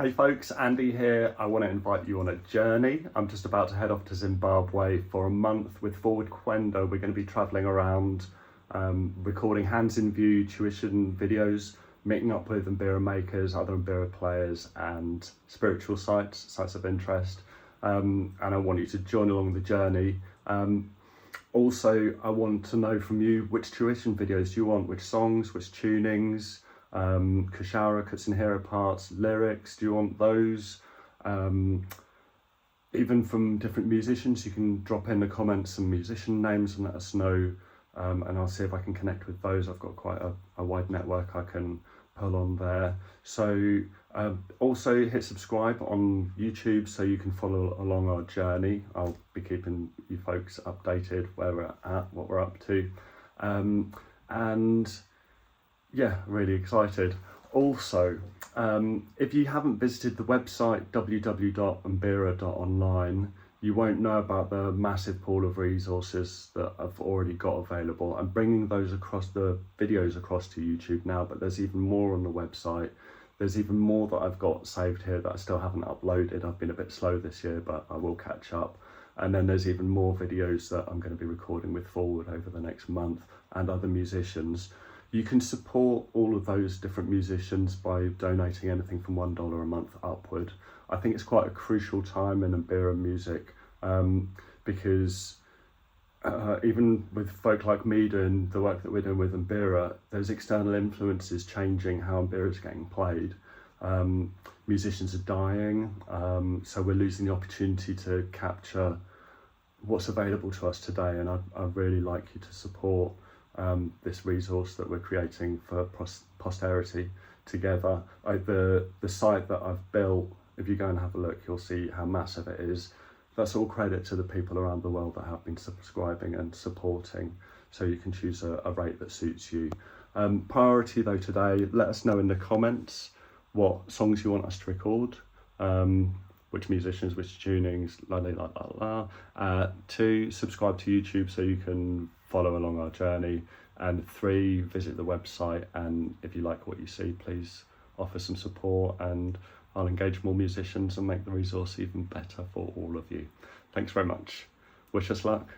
Hey folks, Andy here. I want to invite you on a journey. I'm just about to head off to Zimbabwe for a month with Forward Kwenda. We're going to be travelling around, recording hands in view tuition videos, meeting up with Mbira makers, other Mbira players and spiritual sites of interest. And I want you to join along the journey. Also, I want to know from you which tuition videos do you want, which songs, which tunings, Kushara, Kutsinhira parts, lyrics, do you want those? Even from different musicians, you can drop in the comments some musician names and let us know, and I'll see if I can connect with those. I've got quite a wide network I can pull on there. So also hit subscribe on YouTube so you can follow along our journey. I'll be keeping you folks updated where we're at, what we're up to, and yeah, really excited. Also, if you haven't visited the website www.mbira.online, you won't know about the massive pool of resources that I've already got available. I'm bringing those across, the videos across to YouTube now, but there's even more on the website. There's even more that I've got saved here that I still haven't uploaded. I've been a bit slow this year, but I will catch up. And then there's even more videos that I'm going to be recording with Forward over the next month and other musicians. You can support all of those different musicians by donating anything from $1 a month upward. I think it's quite a crucial time in Mbira music, because even with folk like me doing the work that we're doing with Mbira, there's external influences changing how Mbira is getting played. Musicians are dying, so we're losing the opportunity to capture what's available to us today, and I'd really like you to support this resource that we're creating for posterity together. The site that I've built, if you go and have a look, you'll see how massive it is. That's all credit to the people around the world that have been subscribing and supporting, so you can choose a rate that suits you. Priority though today, let us know in the comments what songs you want us to record, which musicians, which tunings, la la la la la. 2, subscribe to YouTube so you can follow along our journey, and 3, visit the website, and if you like what you see, please offer some support and I'll engage more musicians and make the resource even better for all of you. Thanks very much. Wish us luck.